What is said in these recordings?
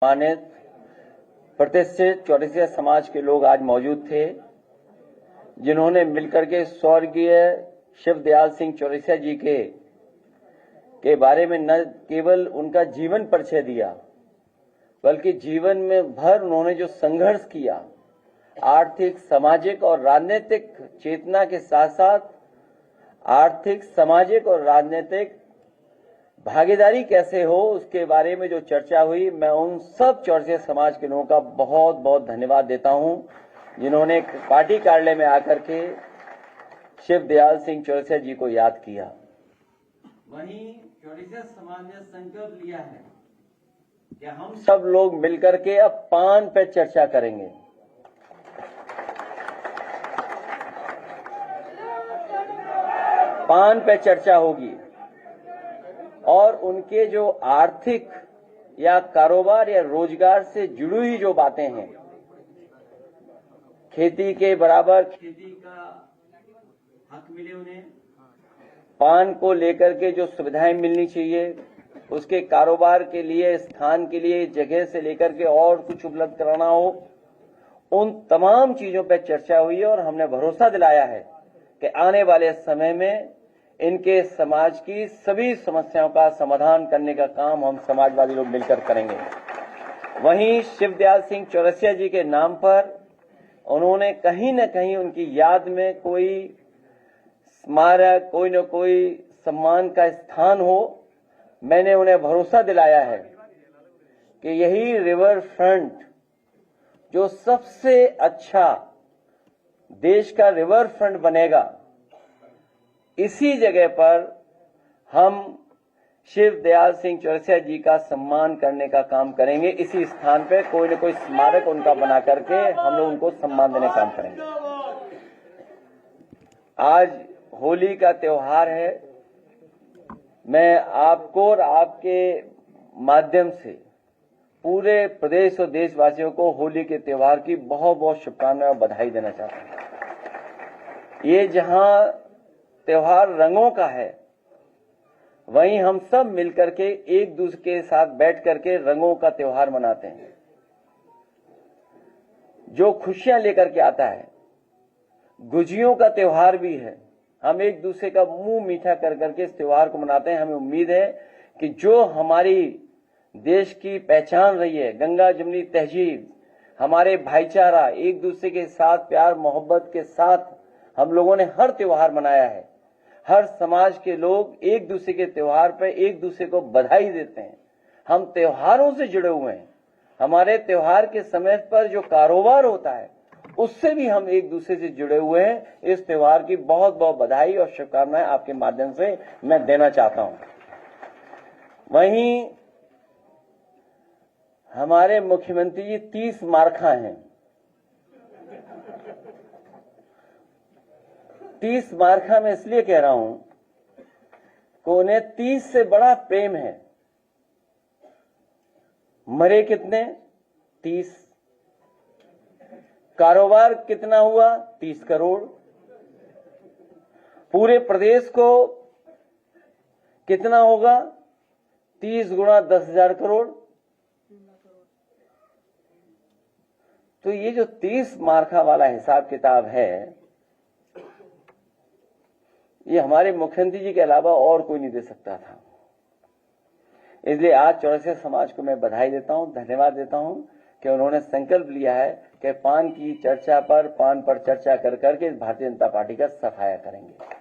सम्मानित प्रतिष्ठित चौरसिया समाज के लोग आज मौजूद थे, जिन्होंने मिलकर के स्वर्गीय शिवदयाल सिंह चौरसिया जी के बारे में न केवल उनका जीवन परिचय दिया, बल्कि जीवन में भर उन्होंने जो संघर्ष किया, आर्थिक, सामाजिक और राजनीतिक चेतना के साथ साथ आर्थिक, सामाजिक और राजनीतिक भागीदारी कैसे हो, उसके बारे में जो चर्चा हुई, मैं उन सब चौरसिया समाज के लोगों का बहुत बहुत धन्यवाद देता हूं, जिन्होंने पार्टी कार्यालय में आकर के शिवदयाल सिंह चौरसिया जी को याद किया। वहीं चौरसिया समाज ने संकल्प लिया है कि हम सब लोग मिलकर के अब पान पर चर्चा करेंगे। पान पे चर्चा होगी और उनके जो आर्थिक या कारोबार या रोजगार से जुड़ी हुई जो बातें हैं, खेती के बराबर खेती का हक मिले उन्हें, पान को लेकर के जो सुविधाएं मिलनी चाहिए, उसके कारोबार के लिए, स्थान के लिए, जगह से लेकर के और कुछ उपलब्ध कराना हो, उन तमाम चीजों पर चर्चा हुई और हमने भरोसा दिलाया है कि आने वाले समय में इनके समाज की सभी समस्याओं का समाधान करने का काम हम समाजवादी लोग मिलकर करेंगे। वहीं शिवदयाल सिंह चौरसिया जी के नाम पर उन्होंने कहीं न कहीं उनकी याद में कोई स्मारक, कोई न कोई सम्मान का स्थान हो। मैंने उन्हें भरोसा दिलाया है कि यही रिवर फ्रंट जो सबसे अच्छा देश का रिवर फ्रंट बनेगा, इसी जगह पर हम शिवदयाल सिंह चौरसिया जी का सम्मान करने का काम करेंगे। इसी स्थान पे कोई न कोई स्मारक उनका बना करके हम लोग उनको सम्मान देने का काम करेंगे। आज होली का त्योहार है। मैं आपको और आपके माध्यम से पूरे प्रदेश और देशवासियों को होली के त्योहार की बहुत बहुत शुभकामनाएं और बधाई देना चाहता हूं। ये जहां त्योहार रंगों का है, वहीं हम सब मिलकर के एक दूसरे के साथ बैठ करके रंगों का त्योहार मनाते हैं, जो खुशियां लेकर के आता है। गुजियों का त्योहार भी है। हम एक दूसरे का मुंह मीठा कर करके इस त्योहार को मनाते हैं। हमें उम्मीद है कि जो हमारी देश की पहचान रही है, गंगा जमुनी तहजीब, हमारे भाईचारा, एक दूसरे के साथ प्यार मोहब्बत के साथ हम लोगों ने हर त्योहार मनाया है। हर समाज के लोग एक दूसरे के त्योहार पर एक दूसरे को बधाई देते हैं। हम त्योहारों से जुड़े हुए हैं। हमारे त्योहार के समय पर जो कारोबार होता है, उससे भी हम एक दूसरे से जुड़े हुए हैं। इस त्योहार की बहुत बहुत बधाई और शुभकामनाएं आपके माध्यम से मैं देना चाहता हूं। वहीं हमारे मुख्यमंत्री जी 30 मार्खा हैं। 30 मार्खा में इसलिए कह रहा हूं कि उन्हें 30 से बड़ा प्रेम है। मरे कितने? 30। कारोबार कितना हुआ? 30 करोड़। पूरे प्रदेश को कितना होगा? 30 गुणा 10,000 करोड़। तो ये जो 30 मार्खा वाला हिसाब किताब है, ये हमारे मुख्यमंत्री जी के अलावा और कोई नहीं दे सकता था। इसलिए आज चौरसिया समाज को मैं बधाई देता हूं, धन्यवाद देता हूं कि उन्होंने संकल्प लिया है कि पान पर चर्चा कर करके भारतीय जनता पार्टी का सफाया करेंगे।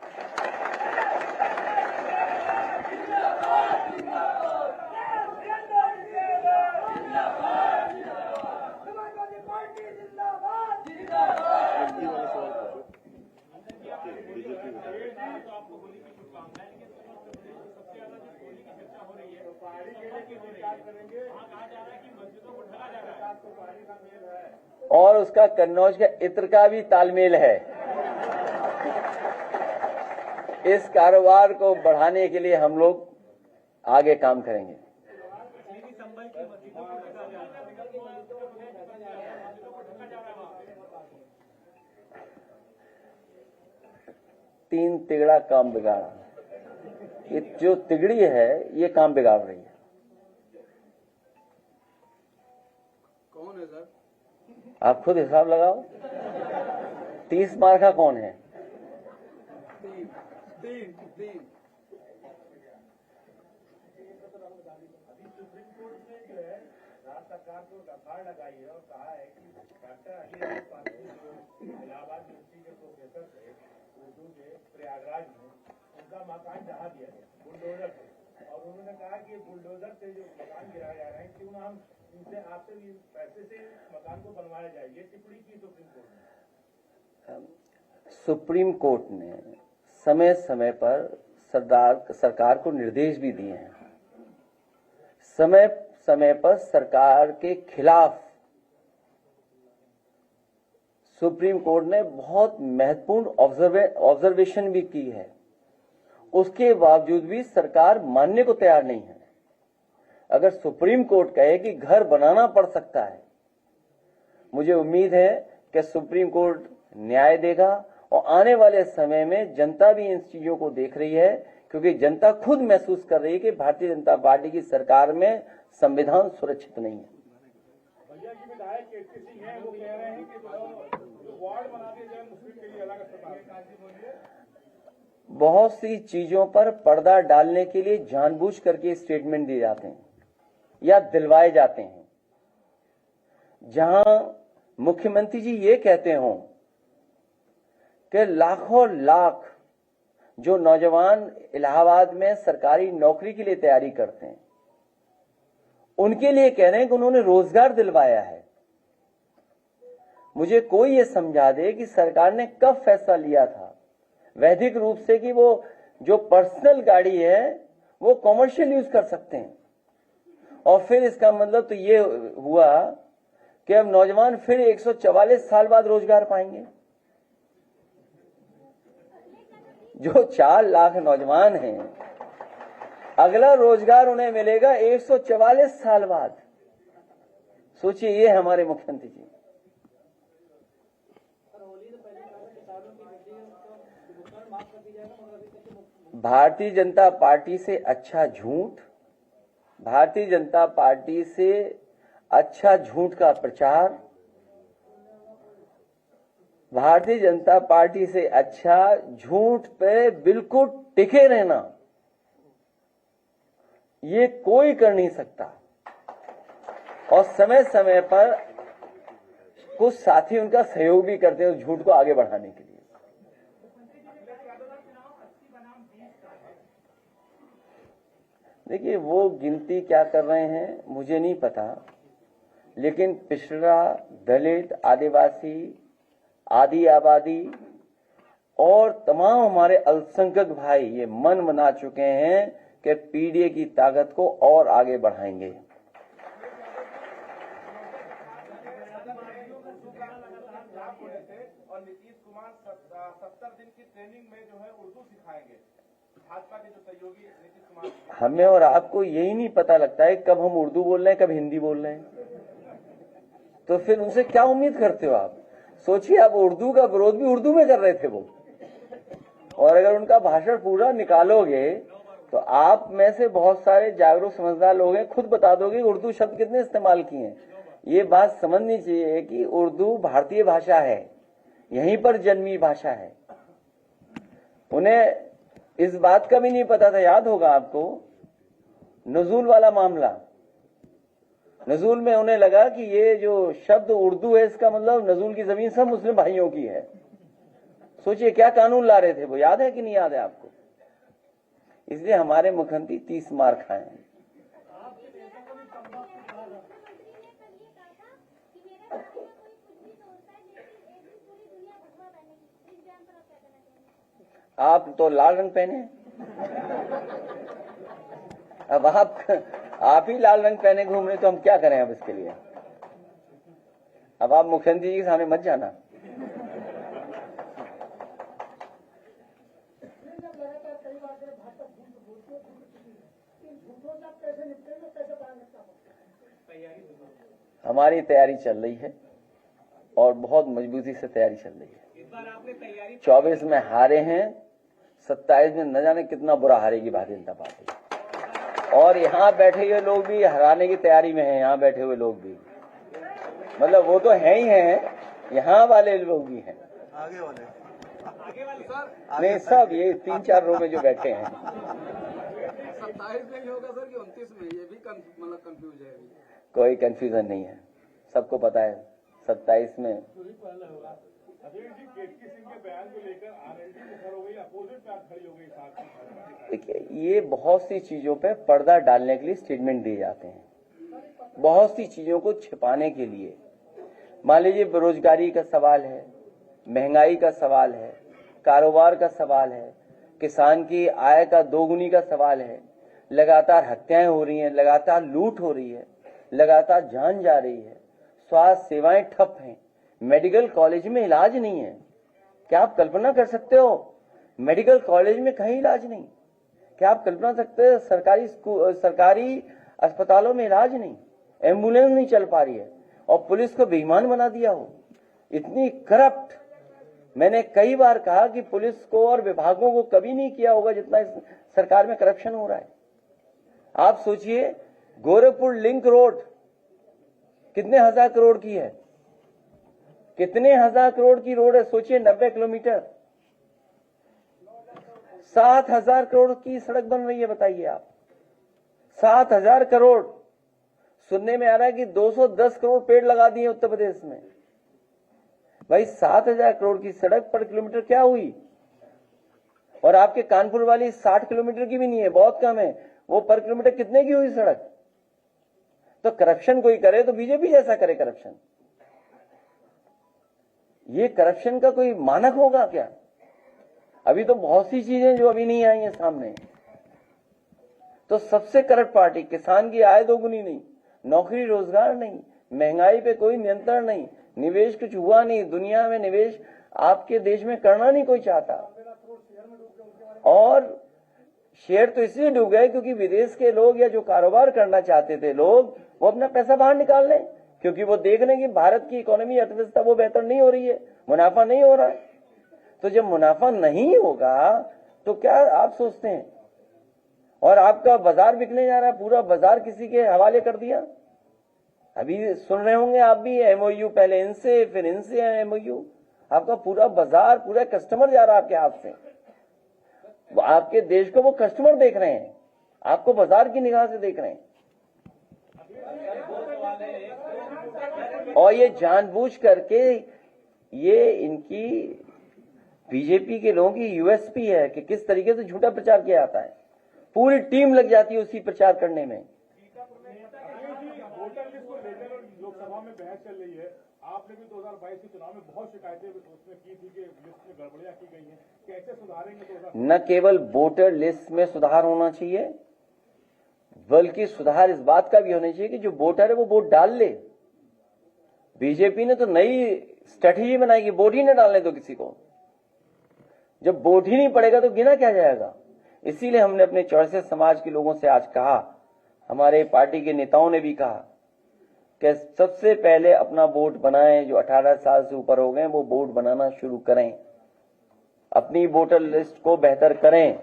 और उसका कन्नौज के इत्र का भी तालमेल है। इस कारोबार को बढ़ाने के लिए हम लोग आगे काम करेंगे। तीन तिगड़ा काम बिगाड़ा। ये जो तिगड़ी है, ये काम बिगाड़ रही है। सर? आप खुद हिसाब लगाओ। 30 मार्क का कौन है? तीन। सुप्रीम कोर्ट ने जो है राज्य सरकार को दफाड़ लगाई है और कहा है कि डॉक्टर अली पाटिल जो इलाहाबाद यूनिवर्सिटी के प्रोफेसर थे उर्दू के प्रयागराज में, उनका मकान ढहा दिया गया बुलडोजर से, और उन्होंने कहा कि बुलडोजर से जो मकान गिराया जा रहा है क्यों ना हम इनसे आपसे भी पैसे से मकान को बनवाया जाए, ये टिप्पणी की सुप्रीम कोर्ट ने। सुप्रीम कोर्ट ने समय समय पर सरकार को निर्देश भी दिए हैं। समय समय पर सरकार के खिलाफ सुप्रीम कोर्ट ने बहुत महत्वपूर्ण ऑब्जर्वेशन भी की है। उसके बावजूद भी सरकार मानने को तैयार नहीं है। अगर सुप्रीम कोर्ट कहे कि घर बनाना पड़ सकता है, मुझे उम्मीद है कि सुप्रीम कोर्ट न्याय देगा और आने वाले समय में जनता भी इन चीजों को देख रही है, क्योंकि जनता खुद महसूस कर रही है कि भारतीय जनता पार्टी की सरकार में संविधान सुरक्षित नहीं है। भैया जी विधायक केपी सिंह हैं, वो कह रहे हैं कि जो वार्ड बना दिया जाए मुस्लिम के लिए अलग अस्पताल। बहुत सी चीजों पर पर्दा डालने के लिए जानबूझ करके स्टेटमेंट दिए जाते हैं या दिलवाए जाते हैं। जहां मुख्यमंत्री जी ये कहते हों कि लाखों लाख जो नौजवान इलाहाबाद में सरकारी नौकरी के लिए तैयारी करते हैं, उनके लिए कह रहे हैं कि उन्होंने रोजगार दिलवाया है। मुझे कोई ये समझा दे कि सरकार ने कब फैसला लिया था वैधिक रूप से कि वो जो पर्सनल गाड़ी है वो कॉमर्शियल यूज कर सकते हैं, और फिर इसका मतलब तो ये हुआ कि अब नौजवान फिर 144 साल बाद रोजगार पाएंगे। जो 4 लाख नौजवान हैं, अगला रोजगार उन्हें मिलेगा 144 साल बाद। सोचिए, ये हमारे मुख्यमंत्री जी। भारतीय जनता पार्टी से अच्छा झूठ, भारतीय जनता पार्टी से अच्छा झूठ का प्रचार, भारतीय जनता पार्टी से अच्छा झूठ पे बिल्कुल टिके रहना, ये कोई कर नहीं सकता। और समय समय पर कुछ साथी उनका सहयोग भी करते हैं उस झूठ को आगे बढ़ाने के लिए। देखिए, वो गिनती क्या कर रहे हैं मुझे नहीं पता, लेकिन पिछड़ा, दलित, आदिवासी, आदि आबादी और तमाम हमारे अल्पसंख्यक भाई ये मन बना चुके हैं कि पीडीए की ताकत को और आगे बढ़ाएंगे। और नीतीश कुमार 70 दिन की ट्रेनिंग में जो है उर्दू सिखाएंगे, भाजपा के जो सहयोगी नीतीश कुमार। हमें और आपको यही नहीं पता लगता है कब हम उर्दू बोल रहे हैं, कब हिंदी बोल रहे हैं, तो फिर उनसे क्या उम्मीद करते हो आप? सोचिए, आप उर्दू का विरोध भी उर्दू में कर रहे थे वो, और अगर उनका भाषण पूरा निकालोगे तो आप में से बहुत सारे जागरूक समझदार लोग हैं, खुद बता दोगे उर्दू शब्द कितने इस्तेमाल किए हैं। ये बात समझनी चाहिए कि उर्दू भारतीय भाषा है, यहीं पर जन्मी भाषा है। उन्हें इस बात का भी नहीं पता था, याद होगा आपको, नजूल वाला मामला। नजूल में उन्हें लगा कि ये जो शब्द उर्दू है, इसका मतलब नजूल की जमीन सब मुस्लिम भाइयों की है। सोचिए क्या कानून ला रहे थे वो, याद है कि नहीं याद है आपको? इसलिए हमारे मुख्यमंत्री 30 मार खाए हैं। आप तो लाल रंग पहने, अब आप ही लाल रंग पहने घूम रहे, तो हम क्या करें अब इसके लिए? अब आप मुख्यमंत्री जी के सामने मत जाना। हमारी तैयारी चल रही है और बहुत मजबूती से तैयारी चल रही है। 24 में हारे हैं, 27 में न जाने कितना बुरा हारेगी भारतीय जनता पार्टी। और यहाँ बैठे हुए लोग भी हराने की तैयारी में हैं, यहाँ बैठे हुए लोग भी। मतलब वो तो है ही हैं, यहाँ वाले लोग भी हैं, आगे वाले सर, नहीं सब ये 3-4 रो में जो बैठे हैं। 27 में ही होगा सर कि 29 में? ये भी मतलब कंफ्यूज है अभी। कोई कंफ्यूजन नहीं है, सबको पता है 27 में। अजय जी, केतकी सिंह के बयान को लेकर आरएलडी मुखर हो गई, अपोजिट में खड़ी हो गई साथ में। देखिए, ये बहुत सी चीजों पे पर्दा डालने के लिए स्टेटमेंट दिए जाते हैं, बहुत सी चीजों को छिपाने के लिए। मान लीजिए बेरोजगारी का सवाल है, महंगाई का सवाल है, कारोबार का सवाल है, किसान की आय का दोगुनी का सवाल है, लगातार हत्याएं हो रही हैं, लगातार लूट हो रही है, लगातार जान जा रही है, स्वास्थ्य सेवाएं ठप हैं, मेडिकल कॉलेज में इलाज नहीं है। क्या आप कल्पना कर सकते हो, मेडिकल कॉलेज में कहीं इलाज नहीं? क्या आप कल्पना सकते हो सरकारी अस्पतालों में इलाज नहीं, एम्बुलेंस नहीं चल पा रही है, और पुलिस को बेईमान बना दिया हो? इतनी करप्ट, मैंने कई बार कहा कि पुलिस को और विभागों को कभी नहीं किया होगा जितना इस सरकार में करप्शन हो रहा है। आप सोचिए, गोरखपुर लिंक रोड कितने हजार करोड़ की है, कितने हजार करोड़ की रोड है, सोचिए 90 किलोमीटर, 7,000 करोड़ की सड़क बन रही है। बताइए आप, 7,000 करोड़। सुनने में आ रहा है कि 210 करोड़ पेड़ लगा दिए उत्तर प्रदेश में। भाई 7,000 करोड़ की सड़क पर किलोमीटर क्या हुई? और आपके कानपुर वाली 60 किलोमीटर की भी नहीं है, बहुत कम है, वो पर किलोमीटर कितने की हुई सड़क? तो करप्शन कोई करे तो बीजेपी जैसा करे करप्शन। ये करप्शन का कोई मानक होगा क्या? अभी तो बहुत सी चीजें जो अभी नहीं आई हैं सामने। तो सबसे करप्ट पार्टी, किसान की आय दोगुनी नहीं, नौकरी रोजगार नहीं, महंगाई पे कोई नियंत्रण नहीं, निवेश कुछ हुआ नहीं, दुनिया में निवेश आपके देश में करना नहीं कोई चाहता। और शेयर तो इसलिए डूब गए क्योंकि विदेश के लोग या जो कारोबार करना चाहते थे लोग, वो अपना पैसा बाहर निकाल लें, क्योंकि वो देख रहे हैं कि भारत की इकोनॉमी, अर्थव्यवस्था वो बेहतर नहीं हो रही है, मुनाफा नहीं हो रहा है। तो जब मुनाफा नहीं होगा तो क्या आप सोचते हैं? और आपका बाजार बिकने जा रहा है, पूरा बाजार किसी के हवाले कर दिया। अभी सुन रहे होंगे आप भी, एमओयू पहले इनसे फिर इनसे एमओयू, आपका पूरा बाजार, पूरा कस्टमर जा रहा है आपके हाथ से। आपके देश को वो कस्टमर देख रहे हैं, आपको बाजार की निगाह से देख रहे हैं। और ये जानबूझ करके, ये इनकी बीजेपी के लोगों की यूएसपी है कि किस तरीके से झूठा प्रचार किया जाता है। पूरी टीम लग जाती है उसी प्रचार करने में। लोकसभा में बहस चल रही है, आपने भी 2022 के चुनाव में बहुत शिकायतें उसमें की थी कि लिस्ट में गड़बड़ियां की गई हैं, कैसे सुधारेंगे? न केवल वोटर लिस्ट में सुधार होना चाहिए, बल्कि सुधार इस बात का भी होना चाहिए कि जो वोटर है वो वोट डाल ले। बीजेपी ने तो नई स्ट्रेटेजी बनाई कि वोट ही न डालने दो किसी को। जब वोट ही नहीं पड़ेगा तो गिना क्या जाएगा? इसीलिए हमने अपने चौरसिया समाज के लोगों से आज कहा, हमारे पार्टी के नेताओं ने भी कहा कि सबसे पहले अपना वोट बनाएं, जो 18 साल से ऊपर हो गए वो वोट बनाना शुरू करें, अपनी वोटर लिस्ट को बेहतर करें।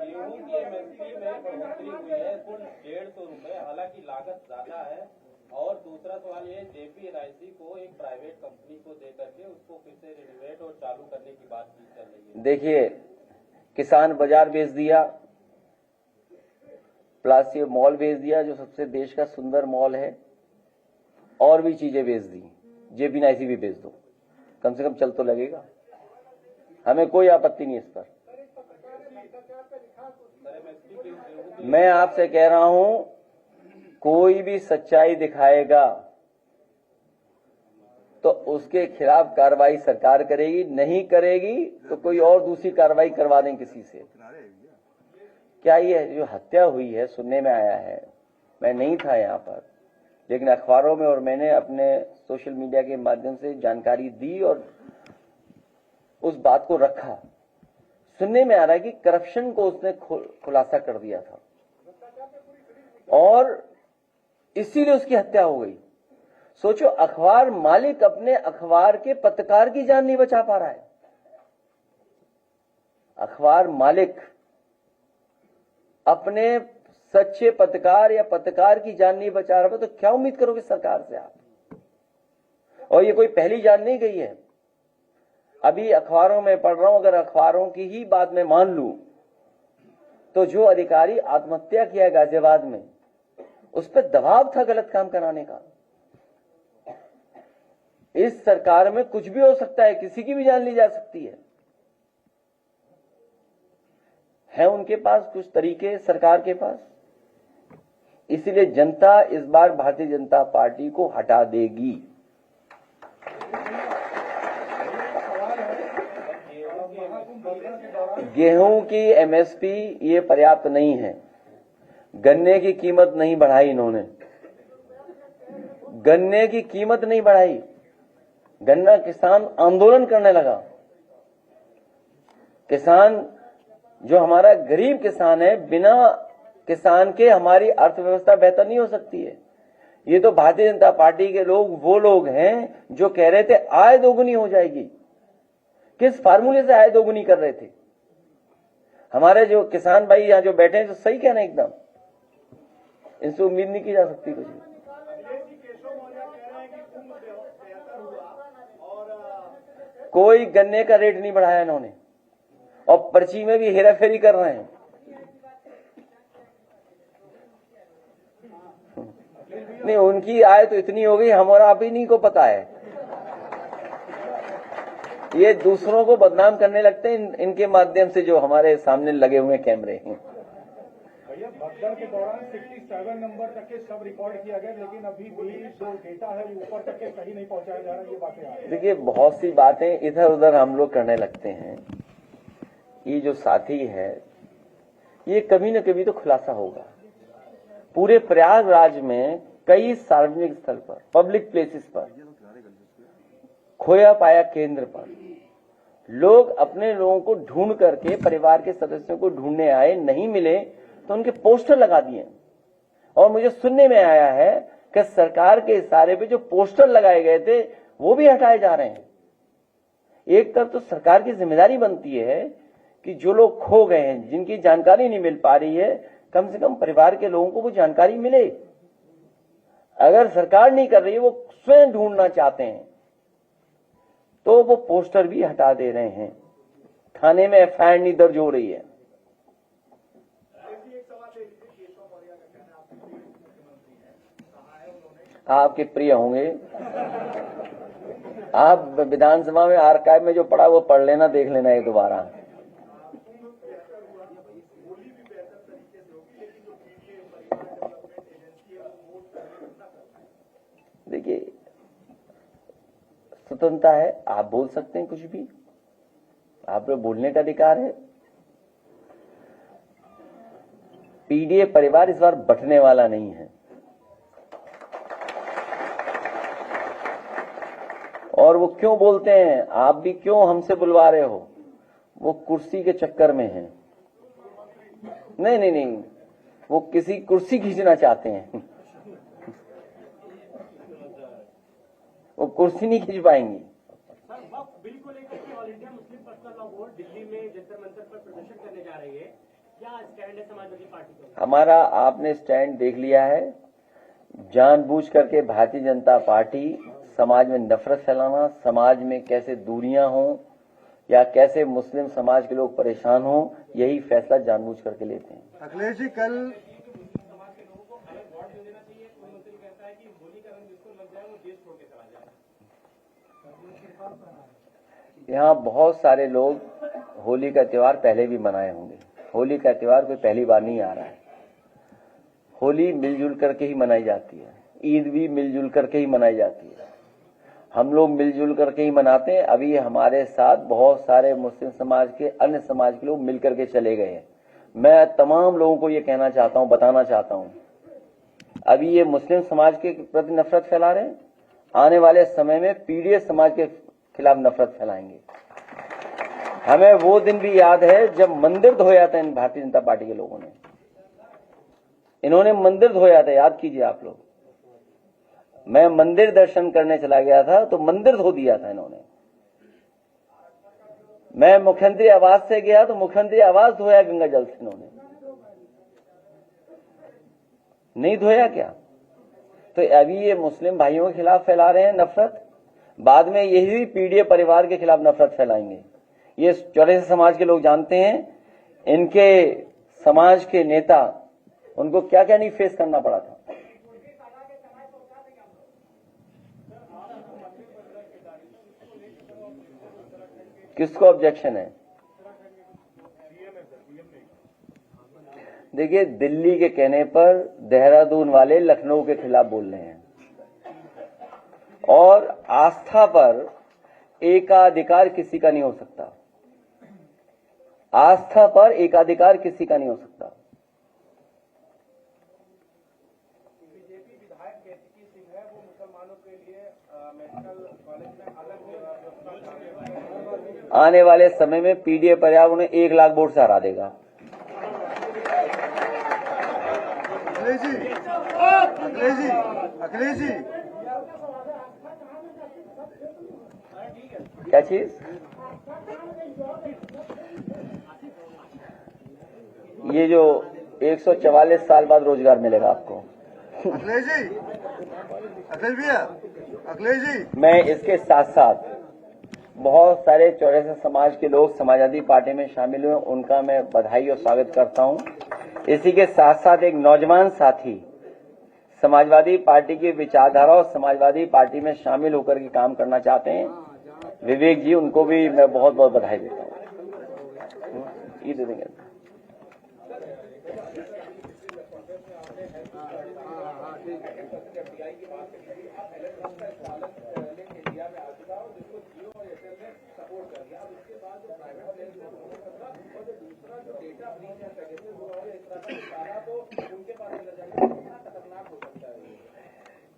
गेहूं की एमएसपी में बढ़ोतरी हुई है कुल 150 रुपए, हालांकि लागत ज्यादा है। और दूसरा सवाल ये, जेपीएनआईसी को एक प्राइवेट कंपनी को दे करके उसको फिर से रिनोवेट और चालू करने की बात की चल रही है। देखिए, किसान बाजार बेच दिया, प्लास ये मॉल बेच दिया जो सबसे देश का सुंदर मॉल है, और भी चीजें बेच दी, जेपीएनआईसी भी बेच दो, कम से कम चल तो लगेगा। हमें कोई आपत्ति नहीं इस पर। मैं आपसे कह रहा हूं, कोई भी सच्चाई दिखाएगा तो उसके खिलाफ कार्रवाई सरकार करेगी, नहीं करेगी तो कोई और दूसरी कार्रवाई करवा दें किसी से। क्या ये जो हत्या हुई है, सुनने में आया है, मैं नहीं था यहाँ पर, लेकिन अखबारों में और मैंने अपने सोशल मीडिया के माध्यम से जानकारी दी और उस बात को रखा। सुनने में आ रहा है कि करप्शन को उसने खुलासा कर दिया था और इसीलिए उसकी हत्या हो गई। सोचो, अखबार मालिक अपने अखबार के पत्रकार की जान नहीं बचा पा रहा है। अखबार मालिक अपने सच्चे पत्रकार या पत्रकार की जान नहीं बचा रहा तो क्या उम्मीद करोगे सरकार से आप? और ये कोई पहली जान नहीं गई है। अभी अखबारों में पढ़ रहा हूं, अगर अखबारों की ही बात मैं मान लूं तो जो अधिकारी आत्महत्या किया गाजियाबाद में, उस पर दबाव था गलत काम कराने का। इस सरकार में कुछ भी हो सकता है, किसी की भी जान ली जा सकती है उनके पास कुछ तरीके सरकार के पास। इसलिए जनता इस बार भारतीय जनता पार्टी को हटा देगी। गेहूं की एमएसपी ये पर्याप्त नहीं है। गन्ने की कीमत नहीं बढ़ाई इन्होंने, गन्ने की कीमत नहीं बढ़ाई। गन्ना किसान आंदोलन करने लगा। किसान जो हमारा गरीब किसान है, बिना किसान के हमारी अर्थव्यवस्था बेहतर नहीं हो सकती है। ये तो भारतीय जनता पार्टी के लोग वो लोग हैं जो कह रहे थे आय दोगुनी हो जाएगी। किस फार्मूले से आय दोगुनी कर रहे थे? हमारे जो किसान भाई यहां जो बैठे हैं तो सही कहना एकदम, इनसे उम्मीद नहीं की जा सकती कुछ भी। कोई गन्ने का रेट नहीं बढ़ाया इन्होंने और पर्ची में भी हेराफेरी कर रहे हैं। नहीं, उनकी आय तो इतनी हो गई, हमारा आप ही नहीं को पता है। ये दूसरों को बदनाम करने लगते हैं इनके माध्यम से, जो हमारे सामने लगे हुए कैमरे हैं। भैया भगदड़ के दौरान 67 नंबर तक के सब रिकॉर्ड किया गया, लेकिन अभी भी जो डेटा है वो ऊपर तक के सही नहीं पहुंचाया जा रहा, ये बातें आ रही हैं। देखिए, बहुत सी बातें इधर उधर हम लोग करने लगते हैं। ये जो साथी है ये कभी न कभी तो खुलासा होगा। पूरे प्रयागराज में कई सार्वजनिक स्थल पर, पब्लिक प्लेसेस पर, खोया पाया केंद्र पर लोग अपने लोगों को ढूंढ करके, परिवार के सदस्यों को ढूंढने आए, नहीं मिले तो उनके पोस्टर लगा दिए। और मुझे सुनने में आया है कि सरकार के इशारे पे जो पोस्टर लगाए गए थे वो भी हटाए जा रहे हैं। एक तरफ तो सरकार की जिम्मेदारी बनती है कि जो लोग खो गए हैं, जिनकी जानकारी नहीं मिल पा रही है, कम से कम परिवार के लोगों को वो जानकारी मिले। अगर सरकार नहीं कर रही है, वो स्वयं ढूंढना चाहते हैं, तो वो पोस्टर भी हटा दे रहे हैं। थाने में एफआईआर नहीं दर्ज हो रही है। आपके प्रिय होंगे, आप विधानसभा में आर्काइव में जो पढ़ा वो पढ़ लेना, देख लेना एक दोबारा। देखिए, स्वतंत्रता है, आप बोल सकते हैं कुछ भी, आप लोग बोलने का अधिकार है। पीडीए परिवार इस बार बंटने वाला नहीं है, और वो क्यों बोलते हैं, आप भी क्यों हमसे बुलवा रहे हो, वो कुर्सी के चक्कर में है। नहीं नहीं नहीं, वो किसी कुर्सी खींचना चाहते हैं, वो कुर्सी नहीं खींच पाएंगी। बिल्कुल एक all India Muslim personal law board Delhi में जंतर मंतर पर प्रदर्शन करने जा रही है, क्या स्टैंड है समाजवादी पार्टी का? हमारा आपने स्टैंड देख लिया है। जानबूझ करके भारतीय जनता पार्टी समाज में नफरत फैलाना, समाज में कैसे दूरियां हों या कैसे मुस्लिम समाज के लोग परेशान हों, यही फैसला जानबूझ करके लेते हैं। अखिलेश जी, कल यहाँ बहुत सारे लोग होली का त्योहार पहले भी मनाए होंगे। होली का त्योहार कोई पहली बार नहीं आ रहा है। होली मिलजुल करके ही मनाई जाती है, ईद भी मिलजुल करके ही मनाई जाती है। हम लोग मिलजुल करके ही मनाते हैं। अभी हमारे साथ बहुत सारे मुस्लिम समाज के, अन्य समाज के लोग मिल करके चले गए हैं। मैं तमाम लोगों को ये कहना चाहता हूं, बताना चाहता हूं, अभी ये मुस्लिम समाज के प्रति नफरत फैला रहे हैं, आने वाले समय में पीडीए समाज के खिलाफ नफरत फैलाएंगे। हमें वो दिन भी याद है जब मंदिर धोया था इन भारतीय जनता पार्टी के लोगों ने। इन्होंने मंदिर धोया था, याद कीजिए आप लोग। मैं मंदिर दर्शन करने चला गया था तो मंदिर धो दिया था इन्होंने। मैं मुख्यमंत्री आवास से गया तो मुख्यमंत्री आवास धोया गंगा जल से इन्होंने। नहीं धोया क्या? तो अभी ये मुस्लिम भाइयों के खिलाफ फैला रहे हैं नफरत, बाद में यही पीडीए परिवार के खिलाफ नफरत फैलाएंगे। ये चौरसिया समाज के लोग जानते हैं, इनके समाज के नेता, उनको क्या क्या नहीं फेस करना पड़ा था। किसको ऑब्जेक्शन है? देखिए, दिल्ली के कहने पर देहरादून वाले लखनऊ के खिलाफ बोल रहे हैं, और आस्था पर एकाधिकार किसी का नहीं हो सकता। आस्था पर एकाधिकार किसी का नहीं हो सकता। बीजेपी विधायक केतकी सिंह है, वो मुसलमानों के लिए मेडिकल कॉलेज में अलग व्यवस्था आने वाले समय में पीडीए परिवार उन्हें 1 लाख वोट से हरा देगा। अखिलेश जी क्या चीज? ये जो 144 साल बाद रोजगार मिलेगा आपको। अखिलेश भैया, अखिलेश जी, मैं इसके साथ साथ बहुत सारे चौरसिया समाज के लोग समाजवादी पार्टी में शामिल हुए, उनका मैं बधाई और स्वागत करता हूं। इसी के साथ साथ एक नौजवान साथी समाजवादी पार्टी की विचारधारा और समाजवादी पार्टी में शामिल होकर के काम करना चाहते हैं, विवेक जी, उनको भी मैं बहुत बहुत बधाई देता हूं। ये दे देंगे।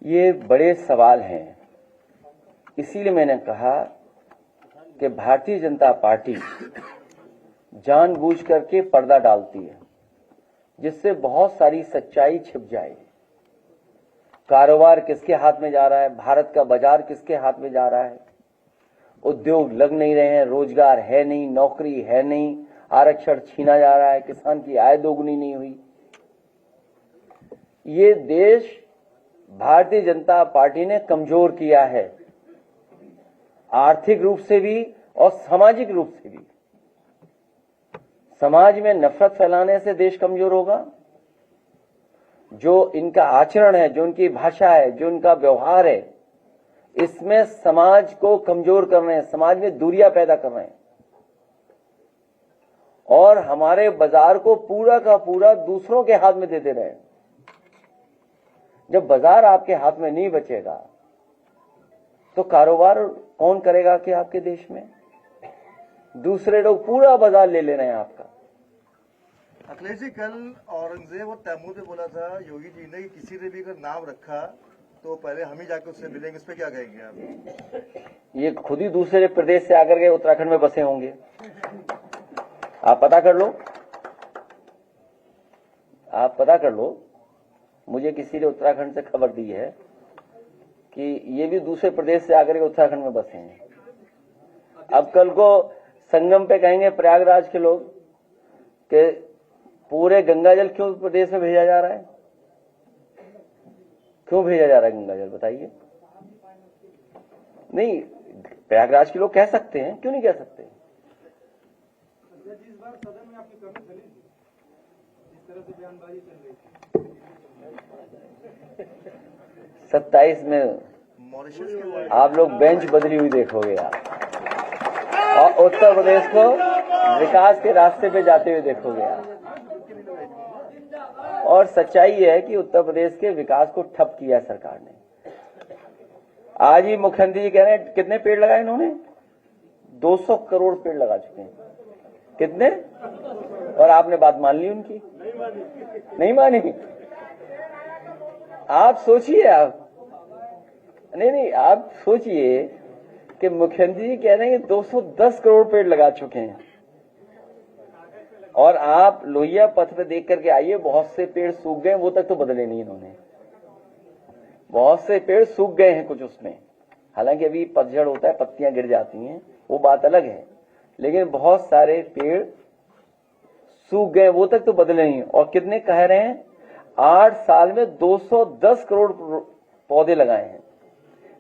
ये बड़े सवाल हैं, इसीलिए मैंने कहा कि भारतीय जनता पार्टी जानबूझ करके पर्दा डालती है, जिससे बहुत सारी सच्चाई छिप जाए। कारोबार किसके हाथ में जा रहा है, भारत का बाजार किसके हाथ में जा रहा है, उद्योग लग नहीं रहे हैं, रोजगार है नहीं, नौकरी है नहीं, आरक्षण छीना जा रहा है, किसान की आय दोगुनी नहीं हुई। ये देश भारतीय जनता पार्टी ने कमजोर किया है, आर्थिक रूप से भी और सामाजिक रूप से भी। समाज में नफरत फैलाने से देश कमजोर होगा। जो इनका आचरण है, जो इनकी भाषा है, जो इनका व्यवहार है, इसमें समाज को कमजोर कर रहे हैं, समाज में दूरियां पैदा कर रहे हैं, और हमारे बाजार को पूरा का पूरा दूसरों के हाथ में दे दे रहे हैं। जब बाजार आपके हाथ में नहीं बचेगा तो कारोबार कौन करेगा कि आपके देश में? दूसरे लोग पूरा बाजार ले रहे हैं आपका। अखिलेश जी, कल औरंगजेब और तैमूर ने बोला था योगी जी ने कि किसी ने भी अगर नाम रखा तो पहले हम ही जाकर उससे मिलेंगे, इस पे क्या कहेंगे आप? ये खुद ही दूसरे प्रदेश से आकर के उत्तराखंड में बसे होंगे, आप पता कर लो, आप पता कर लो। मुझे किसी ने उत्तराखंड से खबर दी है कि ये भी दूसरे प्रदेश से आकर के उत्तराखंड में बसे हैं। अब कल को संगम पे कहेंगे प्रयागराज के लोग कि पूरे गंगाजल क्यों प्रदेश में भेजा जा रहा है, क्यों भेजा जा रहा है गंगाजल, बताइए। नहीं, प्रयागराज के लोग कह सकते हैं, क्यों नहीं कह सकते? इस बार सदन में आपकी कमी चली थी, इस तरह से बयानबाजी चल रही थी। 27 में आप लोग बेंच बदली हुई देखोगे आप, और उत्तर प्रदेश को विकास के रास्ते पे जाते हुए देखोगे आप। और सच्चाई है कि उत्तर प्रदेश के विकास को ठप किया सरकार ने। आज ही मुख्यमंत्री जी कह रहे हैं कितने पेड़ लगाए इन्होंने, 200 करोड़ पेड़ लगा चुके हैं। कितने? और आपने बात मान ली उनकी? नहीं मानी। आप सोचिए, आप नहीं, आप सोचिए कि मुख्यमंत्री जी कह रहे हैं 210 करोड़ पेड़ लगा चुके हैं, और आप लोहिया पथ पे देख करके आइए, बहुत से पेड़ सूख गए, वो तक तो बदले नहीं इन्होंने। बहुत से पेड़ सूख गए हैं कुछ उसमें, हालांकि अभी पतझड़ होता है, पत्तियां गिर जाती हैं, वो बात अलग है, लेकिन बहुत सारे पेड़ सूख गए, वो तक तो बदले नहीं। और कितने कह रहे हैं, 8 साल में 210 करोड़ पौधे लगाए हैं।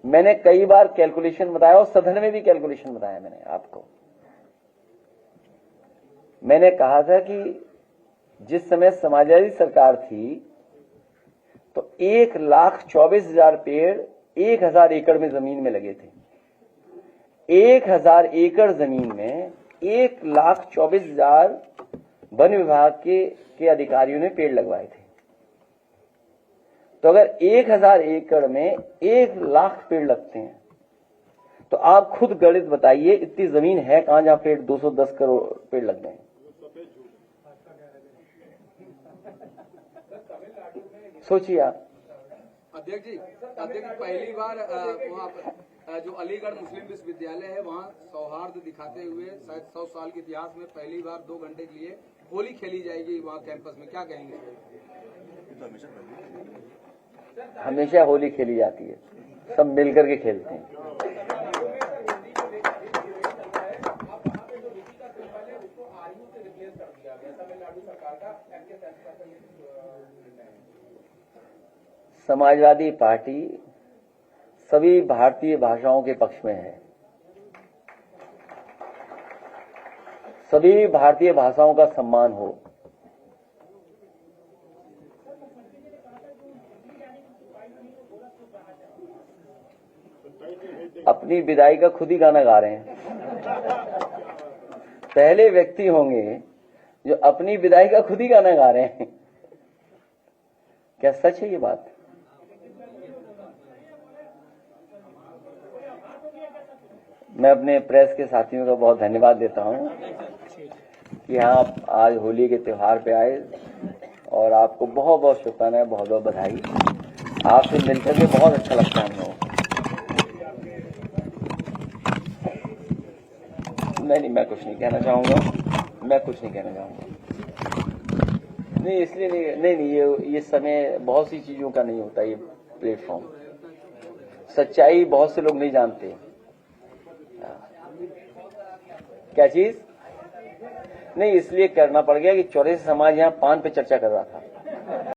मैंने कई बार कैलकुलेशन बताया और सदन में भी कैलकुलेशन बताया मैंने आपको। मैंने कहा था कि जिस समय समाजवादी सरकार थी तो 1,24,000 पेड़ 1,000 एकड़ में जमीन में लगे थे। 1,000 एकड़ जमीन में 1,24,000 वन विभाग के अधिकारियों ने पेड़ लगवाए थे। तो अगर 1,000 एकड़ में 1,00,000 पेड़ लगते हैं तो आप खुद गणित बताइए इतनी जमीन है कहां जहां पेड़ 210 करोड़ पेड़ लग गए। सोचिए आप। अध्यक्ष जी पहली बार वहाँ जो अलीगढ़ मुस्लिम विश्वविद्यालय है वहाँ सौहार्द दिखाते हुए शायद 100 साल के इतिहास में पहली बार 2 घंटे के लिए होली खेली जाएगी वहाँ कैंपस में, क्या कहेंगे? हमेशा होली खेली जाती है, सब मिलकर के खेलते हैं। समाजवादी पार्टी सभी भारतीय भाषाओं के पक्ष में है। सभी भारतीय भाषाओं का सम्मान हो। अपनी विदाई का खुद ही गाना गा रहे हैं। पहले व्यक्ति होंगे जो अपनी विदाई का खुद ही गाना गा रहे हैं। क्या सच है ये बात? मैं अपने प्रेस के साथियों का बहुत धन्यवाद देता हूं कि आप आज होली के त्योहार पे आए और आपको बहुत बहुत शुभकामनाएं, बहुत बहुत बधाई। आपसे मिलकर के बहुत अच्छा लगता है हम लोगों को। नहीं, मैं कुछ नहीं कहना चाहूंगा। नहीं, इसलिए नहीं, ये समय बहुत सी चीजों का नहीं होता। ये प्लेटफॉर्म सच्चाई बहुत से लोग नहीं जानते। क्या चीज? नहीं, इसलिए करना पड़ गया कि चौरसिया समाज यहाँ पान पे चर्चा कर रहा था।